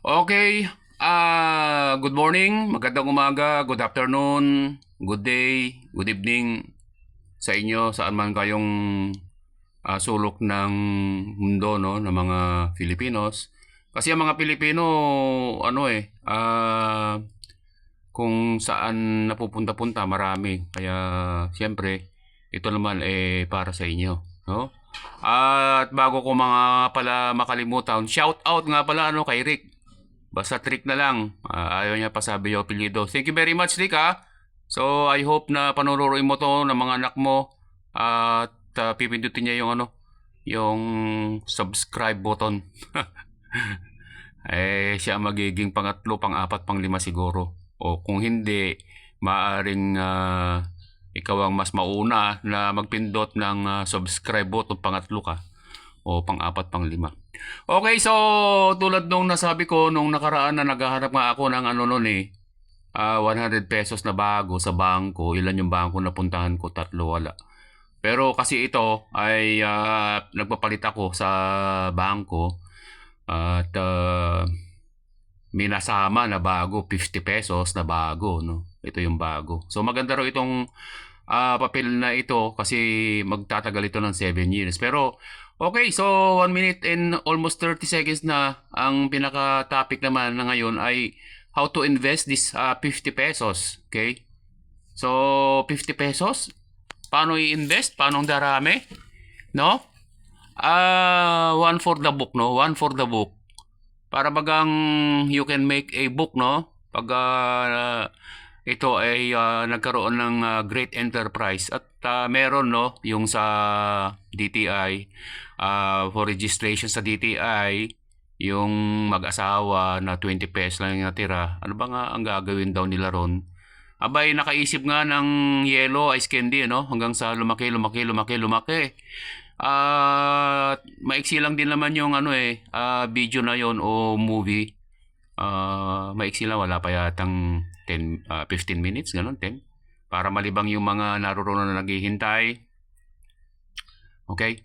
Okay, good morning, magandang umaga, good afternoon, good day, good evening sa inyo, saan man kayong sulok ng mundo, no, ng mga Filipinos. Kasi ang mga Pilipino, ano kung saan napupunta-punta, marami. Kaya, siyempre, ito naman para sa inyo, no? At bago ko mga pala makalimutan, shout out nga pala ano kay Rick. Basta Rick na lang. Ayaw niya pa sabi yung apelyido. Thank you very much, Rick, ha. So, I hope na panuruin mo to ng mga anak mo at pipindutin niya yung ano, yung subscribe button. Siya ang magiging pangatlo, pang-apat, pang-lima siguro. O kung hindi, maaring ikaw ang mas mauna na magpindot ng subscribe button, pangatlo ka o pang-apat, pang-lima. Okay, so tulad nung nasabi ko nung nakaraan na naghahanap nga ako ng ano noon 100 pesos na bago sa bangko. Ilan yung bangko na puntahan ko? Tatlo, wala. Pero kasi ito ay nagpapalit ako sa bangko at may nasama na bago, 50 pesos na bago, no? Ito yung bago. So maganda raw itong papel na ito kasi magtatagal ito ng 7 years. Pero okay, so 1 minute and almost 30 seconds na. Ang pinaka-topic naman na ngayon ay how to invest this 50 pesos. Okay? So 50 pesos, paano i-invest? Paano darami? No? One for the book, no? One for the book. Para bagang you can make a book, no? Pag ito ay nagkaroon ng great enterprise at meron, no, yung sa DTI for registration sa DTI, yung mag-asawa na 20 pesos lang yung natira. Ano ba nga ang gagawin daw nila ron? Abay, nakaisip nga ng yellow ice candy, no? Hanggang sa lumaki. Maiksi lang din naman yung video na yon o movie. Maiksi lang, wala pa yatang 15 minutes, ganun, 10. Para malibang yung mga naroon na naghihintay. Okay?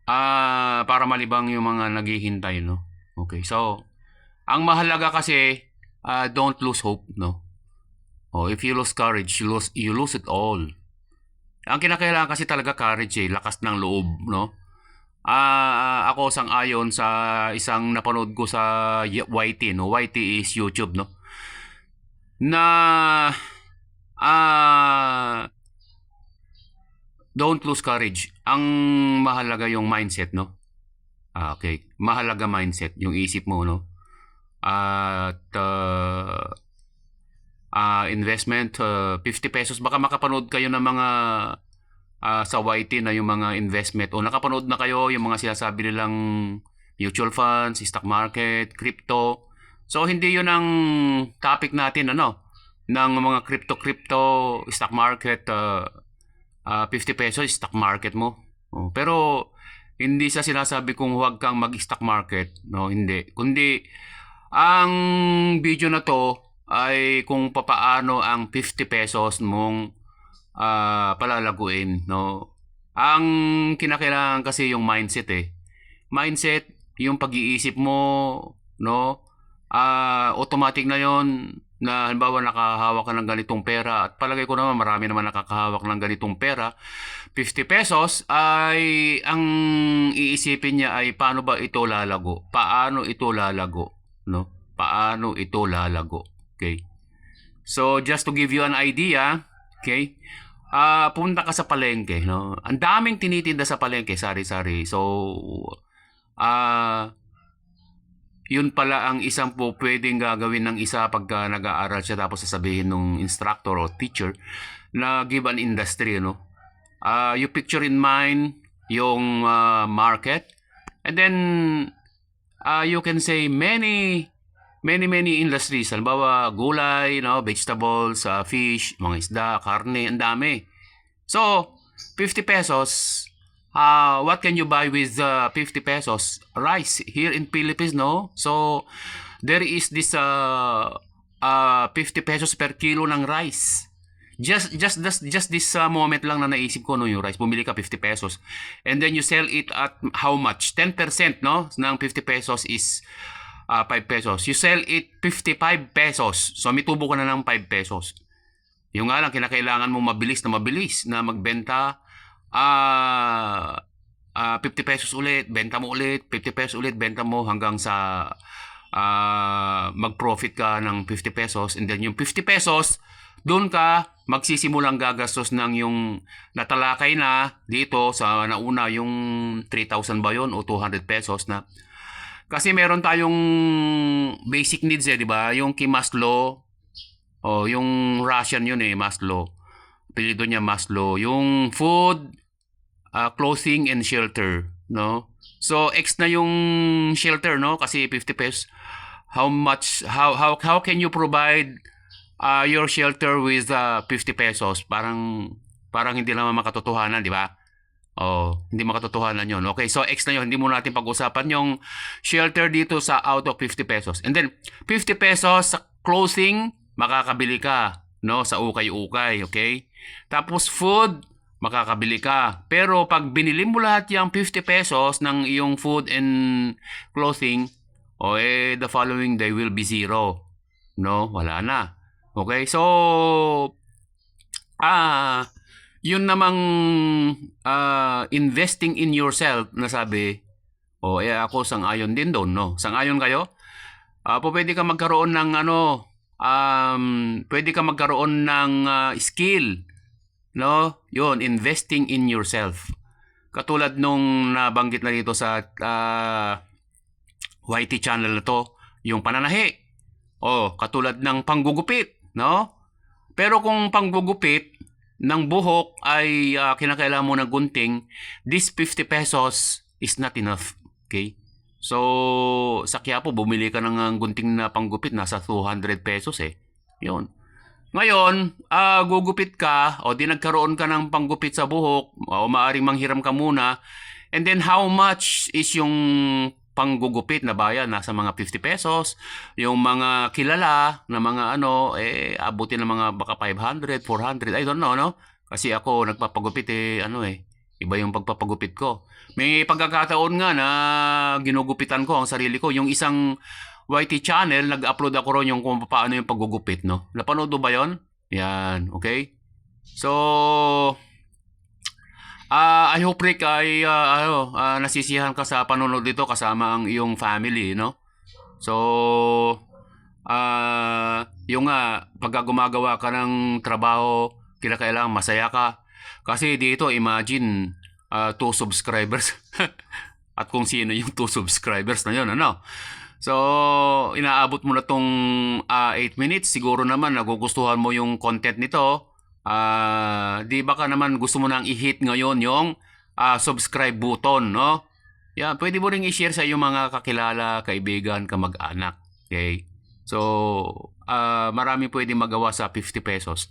Para malibang yung mga naghihintay, no? Okay, so, ang mahalaga kasi, don't lose hope, no? If you lose courage, you lose it all. Ang kinakailangan kasi talaga courage, lakas ng loob, no? Ako sang-ayon sa isang napanood ko sa YT, no? YT is YouTube, no? Na don't lose courage. Ang mahalaga yung mindset, no? Okay. Mahalaga mindset, yung isip mo, no? At investment, 50 pesos. Baka makapanood kayo ng mga sa YT na yung mga investment. O nakapanood na kayo yung mga sinasabi nilang mutual funds, stock market, crypto. So, hindi yun ang topic natin, ano? Ng mga crypto, stock market, 50 pesos, stock market mo. Pero, hindi sa sinasabi kung huwag kang mag-stock market. No, hindi. Kundi, ang video na to ay kung papaano ang 50 pesos mong palalaguin, no? Ang kinakailangan kasi yung mindset, Mindset, yung pag-iisip mo, no? Automatic na yon na halimbawa nakahawak ka ng ganitong pera at palagay ko naman marami naman nakakahawak ng ganitong pera. 50 pesos ay ang iisipin niya ay paano ba ito lalago? Paano ito lalago? No? Paano ito lalago? Okay? So, just to give you an idea, okay? Punta ka sa palengke, no? Ang daming tinitinda sa palengke, sari-sari. So, yun pala ang isang po pwedeng gagawin ng isa pagka nag-aaral siya tapos sasabihin ng instructor o teacher na give an industry, no? You picture in mind yung market and then you can say many industries. Halimbawa, gulay, no, vegetables, fish, mga isda, karne, ang dami. So, 50 pesos, what can you buy with 50 pesos? Rice here in Philippines, no? So, there is this 50 pesos per kilo ng rice. Just this moment lang na naisip ko, no, yung rice. Bumili ka 50 pesos. And then you sell it at how much? 10%, no? Ng 50 pesos is 5 pesos. You sell it 55 pesos. So may tubo ka na ng 5 pesos. Yung nga lang, kinakailangan mo mabilis na magbenta. 50 pesos ulit, benta mo ulit, 50 pesos ulit, benta mo hanggang sa mag-profit ka ng 50 pesos. And then yung 50 pesos, doon ka magsisimulang gagastos ng yung natalakay na dito sa nauna yung 3,000 ba yun o 200 pesos na. Kasi meron tayong basic needs di ba? Yung kay Maslow, yung Russian yun Maslow. Apelyido niya Maslow. Yung food, clothing and shelter, no? So X na yung shelter, no? Kasi 50 pesos. How can you provide your shelter with 50 pesos? Parang hindi naman makatotohanan, di ba? Hindi makatotohanan yun. Okay, so X na yun. Hindi muna natin pag-usapan yung shelter dito sa out of 50 pesos. And then, 50 pesos sa clothing, makakabili ka, no? Sa ukay-ukay, okay? Tapos food, makakabili ka. Pero pag binili mo lahat yung 50 pesos ng iyong food and clothing, the following day will be zero. No? Wala na. Okay? So, yun namang investing in yourself na sabi, ako sang-ayon din doon, no? Sang-ayon kayo? Pwede ka magkaroon ng pwede ka magkaroon ng skill, no? Yun, investing in yourself. Katulad nung nabanggit na dito sa YT channel na to, yung pananahi. Katulad ng panggugupit, no? Pero kung panggugupit ng buhok ay kinakailangan mo ng gunting, this 50 pesos is not enough. Okay? So, sa Quiapo, bumili ka ng gunting na panggupit, nasa 200 pesos Yun. Ngayon, gugupit ka, di nagkaroon ka ng panggupit sa buhok, maaaring manghiram ka muna, and then how much is yung panggugupit na bayad? Nasa mga 50 pesos. Yung mga kilala na mga abutin ng mga baka 500, 400, I don't know, no? Kasi ako nagpapagupit iba yung pagpapagupit ko. May pagkakataon nga na ginugupitan ko ang sarili ko. Yung isang YT channel, nag-upload ako ron yung kung paano yung paggugupit, no? Napanood ba yon? Yan, okay? So, I hope Rick ay nasisiyahan ka sa panonood dito kasama ang iyong family, no? So, yung pagka gumagawa ka ng trabaho, kailangan masaya ka. Kasi dito, imagine, 2 subscribers. At kung sino yung 2 subscribers na yun, ano? So, inaabot mo na tong 8 minutes. Siguro naman, nagugustuhan mo yung content nito. Di ba ka naman gusto mo nang i-hit ngayon yung subscribe button, no? Yan, pwede mo ring i-share sa iyong mga kakilala, kaibigan, kamag-anak. Okay? So, marami pwede magawa sa 50 pesos.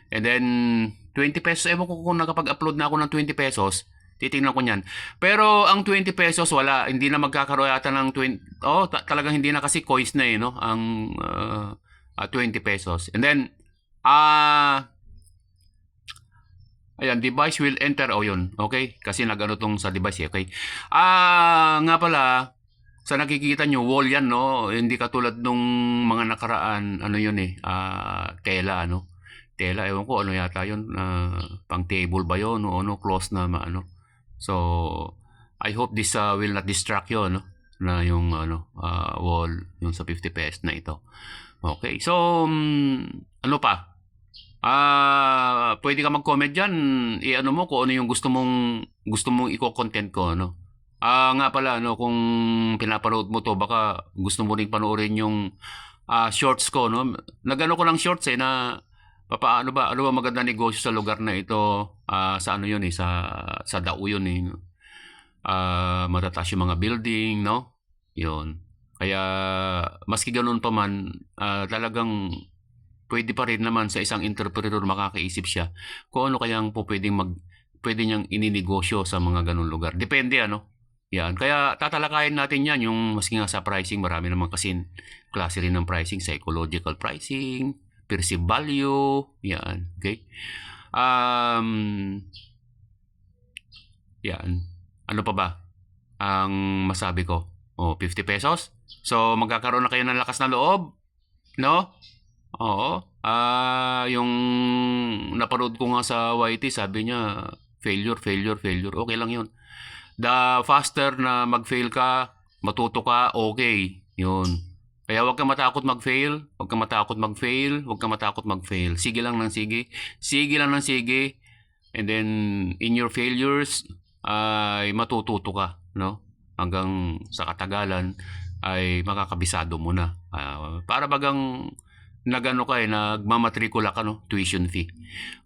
And then, 20 pesos, ewan ko kung nakapag-upload na ako ng 20 pesos, titingnan ko niyan. Pero ang 20 pesos, wala. Hindi na magkakaroon yata ng 20. Talagang hindi na kasi coins na no? Ang 20 pesos. And then, ayan, device will enter. Yun. Okay? Kasi nag-ano tong sa device. Okay? Nga pala, sa nakikita nyo, wall yan, no? Hindi katulad nung mga nakaraan, yun tela, no? Tela, ewan ko, yata yun, pang table ba yun, o close na, So, I hope this will not distract you, no? Na yung, wall, yung sa 50 pesos na ito. Okay, so, ano pa? Pwede ka mag-comment dyan, mo kung ano yung gusto mong i-content ko, no? Nga pala, kung pinapanood mo to, baka gusto mo ring panoorin yung shorts ko, no? Nagano ko lang shorts na ano ba maganda negosyo sa lugar na ito, sa yun sa Dao yun matataas yung mga building, no? Yun. Kaya maski ganun pa man, talagang pwede pa rin naman sa isang entrepreneur makakaisip siya kung ano kayang pwede niyang ininegosyo sa mga ganun lugar. Depende Yan. Kaya tatalakayin natin yan yung maski nga sa pricing, marami naman kasi klase rin ng pricing, psychological pricing, perceived value, yan, okay? Yan. Ano pa ba ang masabi ko? 50 pesos? So, magkakaroon na kayo ng lakas na loob, no? Oo. Yung napanood ko nga sa YT, sabi niya, failure, failure, failure. Okay lang yun. The faster na mag-fail ka, matuto ka, okay. Yun. Kaya huwag kang matakot mag-fail, huwag kang matakot mag-fail, huwag kang matakot mag-fail. Sige lang ng sige. Sige lang ng sige. And then, in your failures, ay matututo ka, no? Hanggang sa katagalan, ay makakabisado mo na. Para bagang nagano ka nagmamatrikula ka, no? Tuition fee.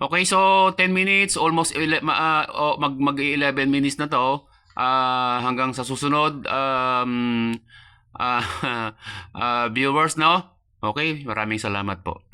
Okay, so 10 minutes, almost mag-11 minutes na to. Hanggang sa susunod, viewers, no? Okay, maraming salamat po.